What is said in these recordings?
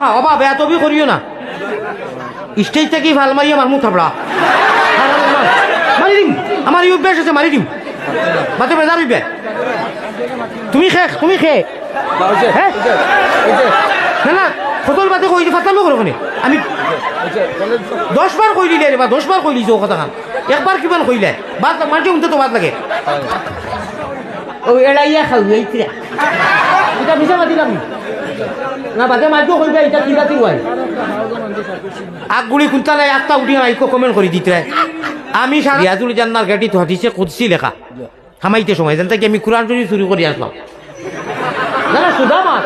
অবা বেয়া তবি করিও না স্টেজ থেকে ভাল মারি আমার মুখ থাপড়া মারি দিম আমার এই অভ্যাস আছে মারি দিম মাতে বেজার হইবে তুমি খে হ্যাঁ না না ফটল বাদে কই ফাটালো করো আমি 10 বার কই দিলে রে বা 10 বার কই দিছো কথা খান একবার কিমান কইলে বাদ মাঝে উনতে তো বাদ লাগে ও এড়াইয়া খাও এইটা এটা মিছা মাতি লাগি না বাদে মাঝে কইবে এটা কি বাতি হয় আগগুলি কুনতা নাই একটা উঠি নাই কমেন্ট করে দিতে আমি রিয়াজুল জান্নার গাড়ি তো হাদিসে কুদসি লেখা হামাইতে সময় জানতে কি আমি কোরআন শরীফ চুরি করে আসলাম না না সুদা মাছ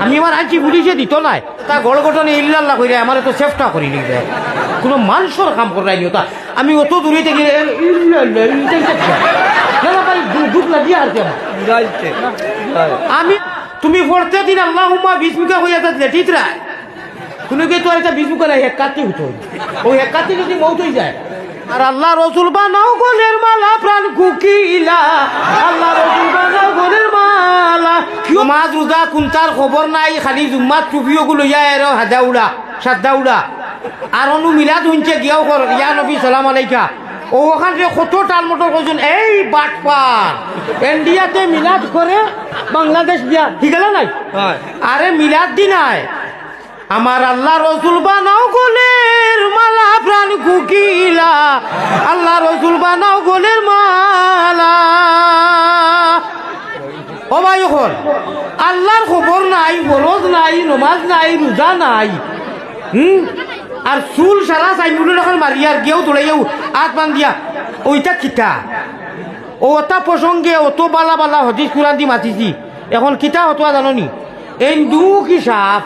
আমি আমার আইছি পুলিশে দিত নাই তা গড় ঘটনে ইল্লাল্লাহ কইরা আমার তো চেষ্টা করি নি কোনো মানুষের কাম করাই নিও তা আমি অত দূরে থেকে না না ভাই দুঃখ লাগিয়ে আর কেমন আমি তুমি পড়তে দিন আল্লাহুম্মা বিসমিকা হইয়া যাচ্ছে ঠিকরা তুমি কি তো একটা বিসমিকা নাই এক কাটি হতো ওই এক কাটি যদি মৌত হয়ে যায় আর আল্লাহ রসুল বানাও গলের মালা প্রাণ কুকিলা আল্লাহ রসুল বানাও গলের মালা মাছ রোজা কুন্তার খবর নাই খালি জুম্মাত টুপিও গুলো ইয়া হাজাউড়া সাদ্দাউড়া আর অনু মিলাদ শুনছে গিয়াও কর ইয়া নবী সালাম আলাইকা ও ওখান থেকে কত টাল মোটর করছেন এই বাটপার ইন্ডিয়াতে মিলাদ করে বাংলাদেশ বিয়া ঠিক আছে নাই আরে মিলাদ দিন আয় আমার আল্লাহ রসুল বানাও গোলের মালা প্রাণ কুকিলা আল্লাহ রসুল বানাও গোলের মালা ও ভাই হল আল্লাহর খবর নাই ফরজ নাই নমাজ নাই রোজা নাই আর চুল সারা চাইমুল এখন মারিয়ার গিয়েও তোলাইও আত বান দিয়া ওইটা কিতা ওটা প্রসঙ্গে অত বালা বালা হদিস কুরান দি মাতিছি এখন কিতা হতোয়া জাননি এই দুঃখ হিসাব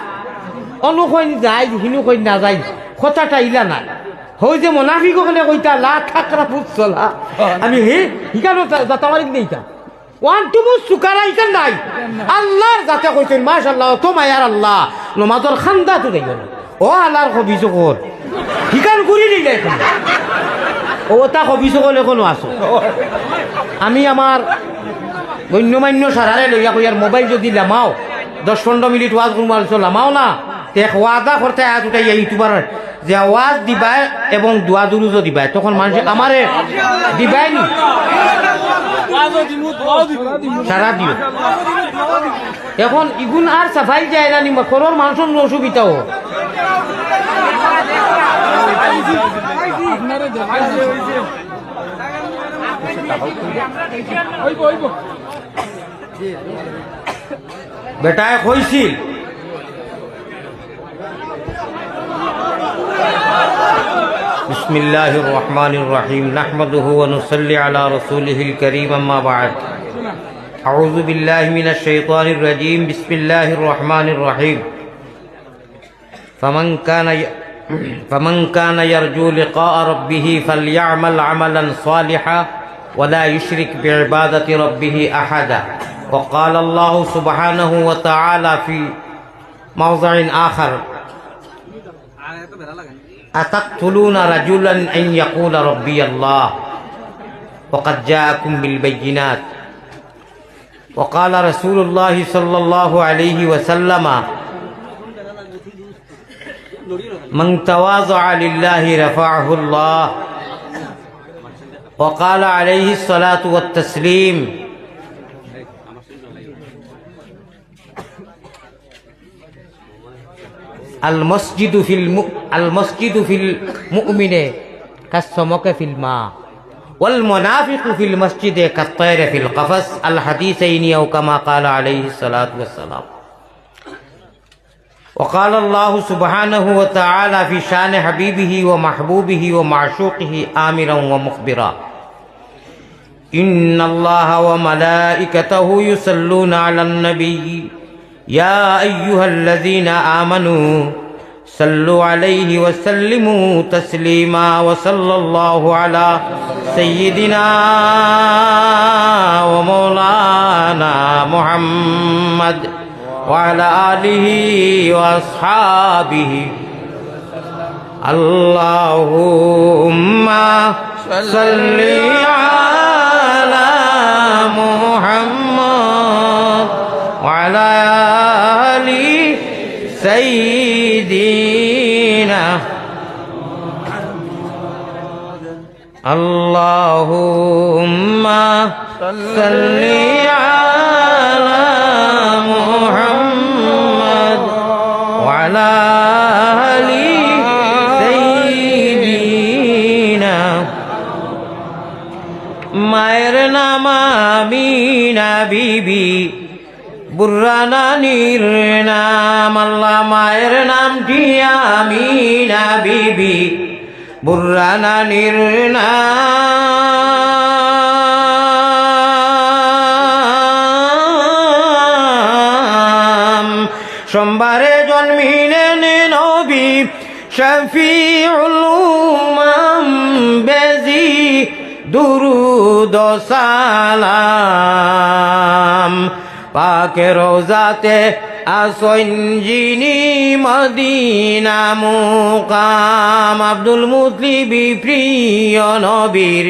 অনুকইন যায় হিনু কইন না যায় কথাটা ইলা না হই যে মোনাফিক ওখানে কইতা লা ঠাকরা ফুট চলা আমি হে হিকানো জাতামারিক দেইতা ওয়ান টু মুস সুকারা ইকান নাই আল্লাহর জাতে কইছেন মাশাআল্লাহ তো মায়ার আল্লাহ নমাজর খান্দা তো দেইও না ও আল্লাহর খবি সকল হিকান করি দিলে এখন ও তা খবি সকল এখনো আসো আমি আমার গণ্যমান্য সারারে লইয়া কইয়ার মোবাইল যদি লামাও 10-15 মিনিট ওয়াজ করবো লামাও না এক ওয়াদা করতে আয়াত উঠাই ইউটিউবার যে ওয়াজ দিবাই এবং দোয়া দুরুজও দিবাই তখন মানুষ আমারে দিবাই নি সারা দিও এখন ইগুন আর সাফাই যায় না নিমা করোর মানুষের অসুবিধাও বেটায় কইছিল বিসমিল্লাহির রহমানির রহিম নাহমাদুহু ওয়া নুসাল্লি আলা রাসূলিহিল কারীম আম্মা বা'দ আউযু বিল্লাহি মিনাশ শাইতানির রাজীম বিসমিল্লাহির রহমানির রহিম ফামান কানা ইয়ারজু লিকা'a রাব্বিহি ফালইa'মাল 'আমালান সালিহান ওয়া লা ইউশরিক বি'ইবাদাতি রাব্বিহি আহাদা وقال الله سبحانه وتعالى في موضع آخر أتقتلون رجلا أن يقول ربي الله وقد جاءكم بالبينات وقال رسول الله صلى الله عليه وسلم من تواضع لله رفعه الله وقال عليه الصلاة والتسليم المسجد في المؤمن كالسمك في الماء والمنافق في المسجد كالطير في القفص الحديثين أو كما قال عليه الصلاة والسلام وقال الله سبحانه وتعالى في شان حبيبه ومحبوبه ومعشوقه آمرا ومخبرا إن الله وملائكته يصلون على النبي يا أيها الذين آمنوا صلوا عليه وسلموا تسليما وصلى الله على سيدنا ومولانا محمد وعلى آله وأصحابه اللهم صل على محمد وعلى سيدنا اللهم صل على محمد وعلى آل سيدنا মায়ের নাম আমিনা বিবি বুর্রানানির নাম আল্লাহ মায়ের নামটি আমিনা বিবি বুর্রানানির নাম সোমবারে জন্মিলেন নবী শফিউল উম্মাম বেজি দুরুদ ও সালাম পাকে রোজাতে আসন যিনি মদিনা মুকাম আব্দুল মুতলিবি প্রিয় নবীর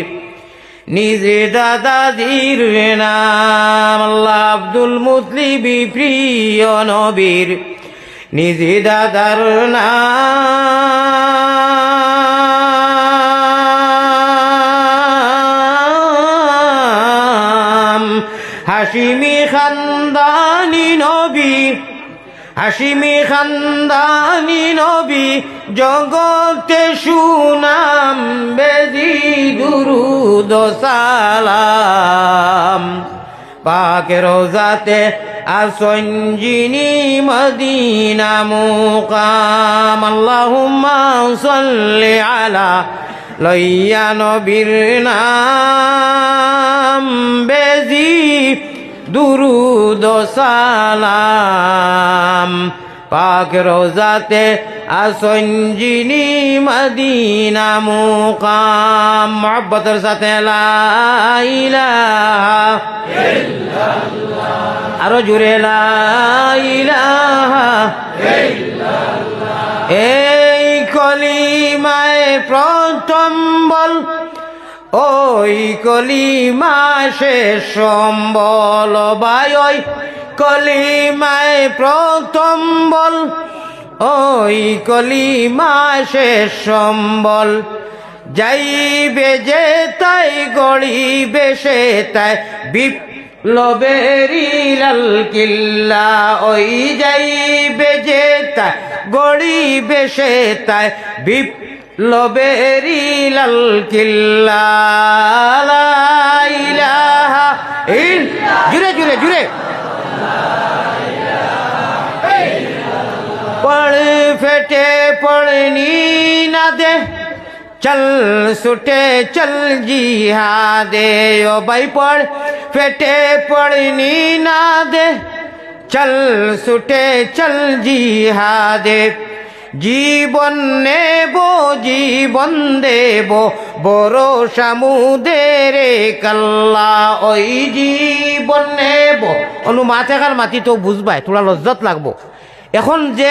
নিজে দাদাজির নাম আল্লাহ আব্দুল মুতলিবি প্রিয় নবীর নিজে দাদার নাম হাশিমি খানদানি নবী হাশিমি খানদানি নবী জগতে সুনাম বেজি দুরুদ ও সালাম পাকে রোজাতে আসন যিনি মদিনা মুকাম আল্লাহুম্মা সাল্লি আলা লইয়া নবীর নাম বেজি দুরুদ ও সালাম পাক রোজাতে আসন যিনি মদিনা মুকাম মুহাব্বতের সাথে লা ইলাহা ইল্লাল্লাহ আরো জোরে লা ইলাহা ইল্লাল্লাহ এই কলিমায় প্রথম বল ওই কলিমা শেষ সম্বল ভাই ওই কলিমায় প্রথম বল ওই কলিমা শেষ সম্বল যাইবে যে তাই গড়িবে সে তাই বিপ্লবেরি লাল কিল্লা ওই যাইবে যে তাই গড়িবে সে তাই বিপ্লবেরি লাল কিল্লা লা ইলাহা ইল্লাল্লাহ জুড়ে জুড়ে জুড়ে पढ़ फेटे पढ़नी ना दे चल सुटे चल जिहादे ओ भाई पढ़ फेटे पढ़नी ना दे चल सुटे चल जिहादे জীবন নেব জীবন দেব বড় সামুদের কাল্লা ওই জীবন নেব অনু মাথাকার মাটি তো বুঝবাই তোরা লজ্জত লাগবো এখন যে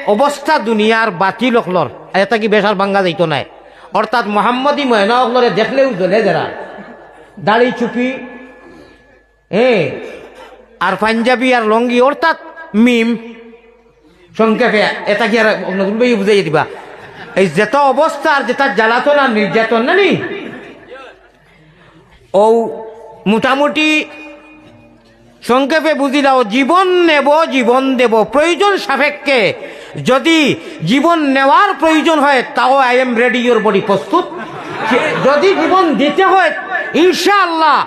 অবস্থা দুনিয়ার বাতি লোকলর এটা কি বেশার বাঙ্গা যাইতো নাই অর্থাৎ মোহাম্মদী ময়না অকলরে দেখলেও জ্বলে যারা দাড়ি চুপি আর পাঞ্জাবি আর লঙ্গি অর্থাৎ মিম সংক্ষেপে এটা কি আর বুঝাই দিবা এই যেটা অবস্থা আর যেটা জ্বালাতন আর নির্যাতন না নি ও মোটামুটি সংক্ষেপে বুঝি দাও জীবন নেব জীবন দেব প্রয়োজন সাপেক্ষে যদি জীবন নেওয়ার প্রয়োজন হয় তাও I am ready your body প্রস্তুত যদি জীবন দিতে হয় ইনশাআল্লাহ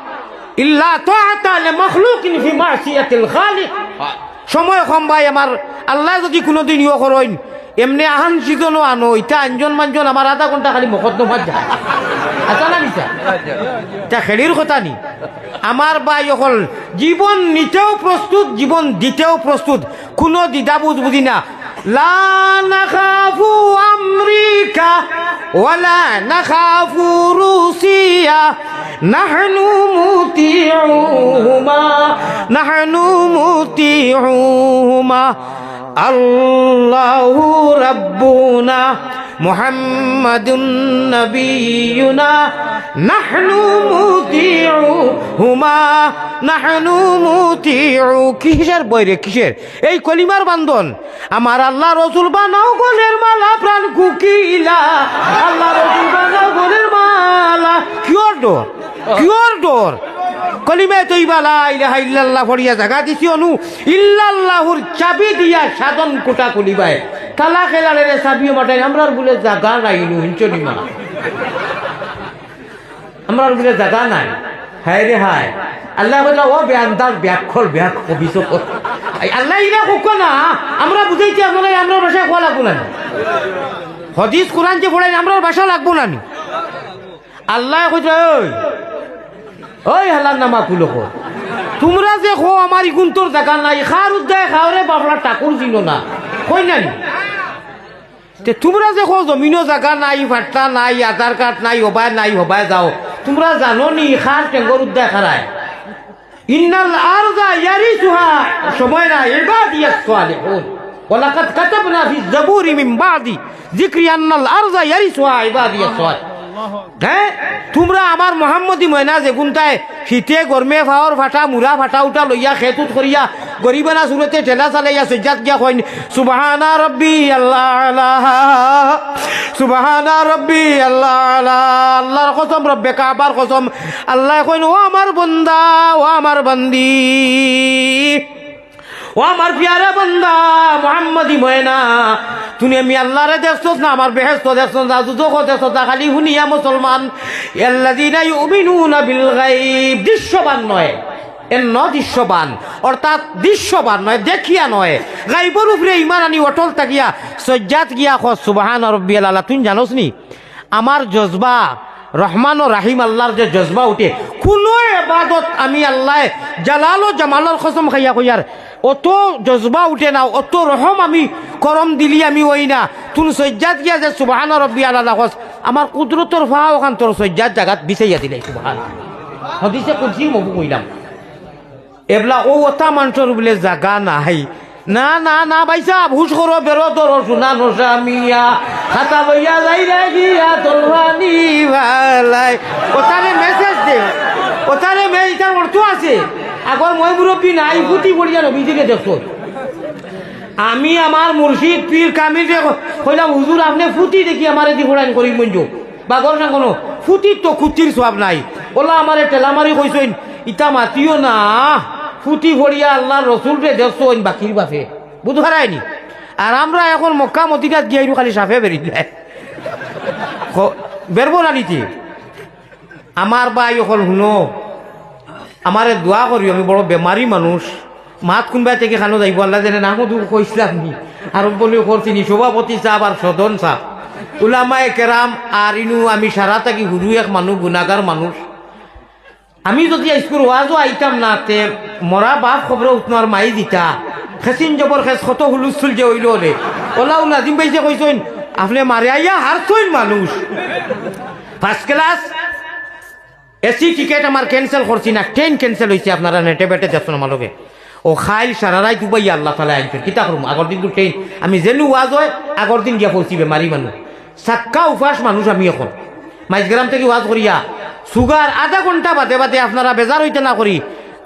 ইল্লা তাআতা লিমাখলুকিন ফি মাসিয়াতিল খালিক সময় কম ভাই আমার আল্লাহ যদি কোনোদিন ইয়ে করেন এমনি আহান সিজনও আনো ইটা আঞ্জন মানজন আমার আধা ঘন্টা খালি মকদ্দমাত যায় আচ্ছা না নিচা তা খেলির কথা নি আমার ভাই অকল জীবন নিতেও প্রস্তুত জীবন দিতেও প্রস্তুত কোনো দ্বিধাবোধ বুঝি না লা নাখাফু আমরিকা ওয়ালা নাখাফু রুসিয়া নাহনু মুতিউহুমা আল্লাহু রাব্বুনা মুহাম্মাদুন নবিয়ুনা নাহনু মুতিউহুমা নাহনু মুতিউ। কিসের বইরে কিসের এই কলিমার বান্ধন? আমার আল্লাহ রসুল বানাও গলের মালা প্রাণ কুকিলা, আল্লাহ রসুল বানাও গলের মালা। কিয়র ডর, কিয়র ডর? কলিমে তৈবা লা ইলাহা ইল্লাল্লাহ ফড়িয়া জাগা দিছি অনু ইল্লাল্লাহুর চাবি দিয়া সাধন কোটা কলিবায় তালা খেলারে চাবিও মাঠাই আমরার বলে জাগা নাই নু হিঞ্চনি মা, আমরার বলে জাগা নাই। হায় রে হায়, আল্লাহ বললা ও বেআন্দাজ ব্যাখ্যল ব্যাক অভিযোগ আল্লাহ ইরা হোক না, আমরা বুঝাইছি আপনারা আমরার ভাষায় খোয়া লাগবো না, হদিস কোরআন যে পড়াই আমরার ভাষা লাগবো না। আল্লাহ কইছে ওই ওই হালার নামা কুলো তোমরা যে খো আমার ইগুন্তর জায়গা নাই, খার উদ্যায় খাওয়ারে বাবলা টাকুর ছিল না কই নানি, তোমরা যে খো জমিনও জায়গা নাই, ফাট্টা নাই, আধার কার্ড নাই, হবায় যাও। তোমরা জানো নি খার টেঙ্গর উদ্যায় খারায় ইন্নাল আরযা ইয়ারিসুহা সময় না ইবাদিয়াস সালিহুন ওয়ালাকাদ কাতাবনা ফি যাবুরি মিন বাদি যিকরি আন্নাল আরযা ইয়ারিসুহা ইবাদিয়াস সালিহুন। হ্যাঁ, তোমরা আমার মোহাম্মদী ময়না যে গুনটায় শীতে গরমে ফাওয়ার ফাটা মুরা ফাটা উঠা লইয়া খেতুত করিয়া গরিবানা সুরতে ঠেলা চালাইয়া সজ্জাত গিয়া কইন সুবহানা রব্বি আল্লাহ আলাহ, সুবহানা রব্বি আল্লাহ আলাহ। আল্লাহর কসম, রব্বে কাবার কসম, আল্লাহ কইন ও আমার বন্দা, ও আমার বান্দি, ও আমার প্যারা বান্দা মুহাম্মদী ময়না, তুমি আমি আল্লাহরে দেখছ না, আমার বেহেশত দেখছ না, দুজখ দেখছ না, খালি শুনিয়া মুসলমান। আল্লাযীনা ইউমিনুনা বিল গায়ব, দৃশ্যবান নয় এন্ন দৃশ্যবান, অর্থাৎ দৃশ্যবান নয়, দেখিয়া নয়, গায়বের উপরে ইমান আনি অটল থাকিয়া সজ্জাত গিয়া খ সুবহানা রব্বিয়াল আলা। তুই জানোস নি আমার জজবা রহমান ও রাহিম আল্লাহর যে জজবা উঠে, কোনো এবাদত আমি আল্লাহ জালাল ও জামালর কসম খাইয়া কইয়ার অত জজবা উঠে না, অত রহম আমি করম দিলি আমি ওই না। তুন সজ্জাত গিয়া যে সুবহানা রব্বিয়াল আলা কস, আমার কুদরতর ফাও ওখান তোর সজ্জাত জাগাত বিছাইয়া দিলাই সুবহান। হদিসে কুদসি মবু কইলাম এবলা ও ওটা মানুষের বলে জাগা নাই। না না না ভাইসা ভুস করো বেরো তোর সোনা নোসামিয়া খাতা বইয়া যাই গিয়া তোলবানি ভালাই, ওটারে মেসেজ দে, ওটারে মেসেজটার অর্থ আছে। আগর মই মুরব্বী নাই ফুটি পড়িয়া নবীজিকে দেখছো, আমি আমার মুর্শিদ পীর কামিল কইলাম হুজুর আপনি ফুটি দেখি আমার এদি ফোড়াইন করি মঞ্জু বাগর না কোনো ফুটির তো খুতির সব নাই। ওলা আমার টেলামারি কইসইন ইটা মাতিও না, ফুটি ফড়িয়া আল্লাহ রসুল রে দেখছো বাকির বাপে বুধ হারায়নি। আর আমরা এখন মক্কা মদিনাত গিয়ে খালি সাফে বেরিয়ে বেরবো না নিতে। আমার ভাই এখন শুনো, আমারে দোয়া করি, আমি বড় বেমারি মানুষ, মাত কোনবা থেকে খানো যাইব আল্লাহ জানে না মধু কইসলাম নি আর বলে করছিনি সভাপতি সাহেব আর সদন সাহেব উলামায়ে কেরাম আর ইনু আমি সারা থাকি হুরু এক মানুষ গুনাগার মানুষ। আমি যদি স্কুল ওয়াজও আইতাম না তে মরা বাপ খবর উঠনার মাই দিতা খেসিন জবর খেস কত হুলুস্থুল যে হইল রে ওলাও নাজিম ভাই যে কইসইন আপনি মারে আইয়া হারছইন মানুষ। ফার্স্ট ক্লাস এসি টিকেট আমার ক্যান্সেল করছি না, ট্রেন ক্যান্সেল হয়েছে, আপনারা নেটে বেটে দেখছেন আমার লগে। ও খাইল সারারাই দুবাই আল্লাহ তালা আনছেন কিতা করুম। আগর দিন তো ট্রেন আমি যেনু ওয়াজ হয় আগর দিন গিয়া পড়ছি বেমারি মানুষ, সাক্কা উপাস মানুষ। আমি এখন মাইজগ্রাম থেকে ওয়াজ করিয়া সুগার আধা ঘন্টা বাদে বাদে আপনারা বেজার হইতে না করি,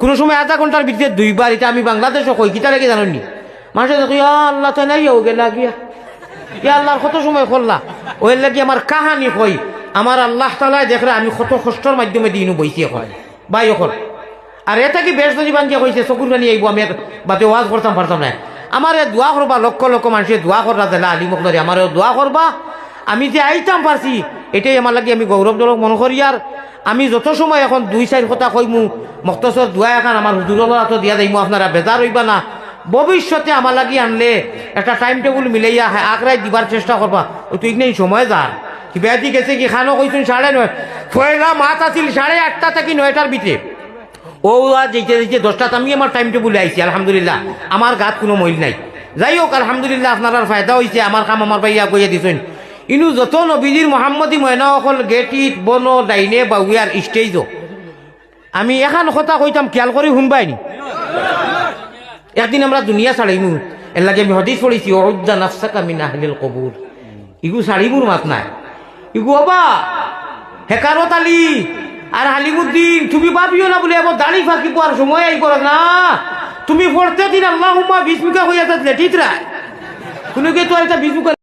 কোনো সময় আধা ঘন্টার ভিতরে দুইবার। এটা আমি বাংলাদেশও কই কিতা লেগে জানেননি, মানুষে দেখো ইয়া আল্লাহ তো নাই ও গেলা গিয়া ইয়া আল্লাহর কত সময় করলা ওই লাগি আমার কাহানি কই। আমার আল্লাহ তালায় দেখলে আমি কত কষ্টর মাধ্যমে দিনও বইছি এখন বাই এখন। আর এটা কি বেশ জীবান যে কইছে চকুর কানি আইব, আমি বাদে ওয়াজ করতাম পারতাম না। আমার দোয়া করবা, লক্ষ লক্ষ মানুষের দোয়া করা দিলা আলী মকদরি আমার দোয়া করবা। আমি যে আইতাম পারছি এটাই আমার লাগে আমি গৌরবজনক মনে করি। আর আমি যত সময় এখন 2-4 কথা কইমু মক্তসর দোয়া এখন আমার হুজুরের হাতে দিয়া যাইমু, আপনারা বেজার হইবা না। ভবিষ্যতে আমার লাগি আনলে একটা টাইম টেবিল মিলাইয়া আগ্রাই দিবার চেষ্টা করবা। ওই তুই নেই সময় যার কি বেদি গেছে কি খানো কইছুন 9:30 পয়লা মাছ আছিল 8:30 থেকে 9টার ভিতরে। ও যেতে যেতে 10টাত আমি আমার টাইম টেবিলে আইছি। আলহামদুলিল্লাহ আমার গাত কোনো মইল নাই। যাই হোক আলহামদুলিল্লাহ আপনার ফায়দা হয়েছে, আমার কাম আমার ভাইয়া কইয়া দিছেন। ইনু যত নবীজির মোহাম্মদী ময়না অকল গেটিত বনো ডাইনে বাউয়ার স্টেজ। আমি এখন কথা কইতাম খেয়াল করে শুনবাইনি। একদিন আমরা দুনিয়া ছাড়াইমু এর লাগে আমি হদিস পড়েছি উদ্দা নাফসাকা মিন আহলিল কবুর, ইগু শাড়িমুর মাত নাই ইগু বাবা হেকারত আলী আর হালিমুদ্দিন তুমি ভাবিও না বলে এবার দাড়ি ফাঁকি পাওয়ার সময় এই করো না তুমি পড়তে দিন আল্লাহ বিস্মিকা হইয়া লেটিত রায় কোনো কে তো একটা বিস্মিকা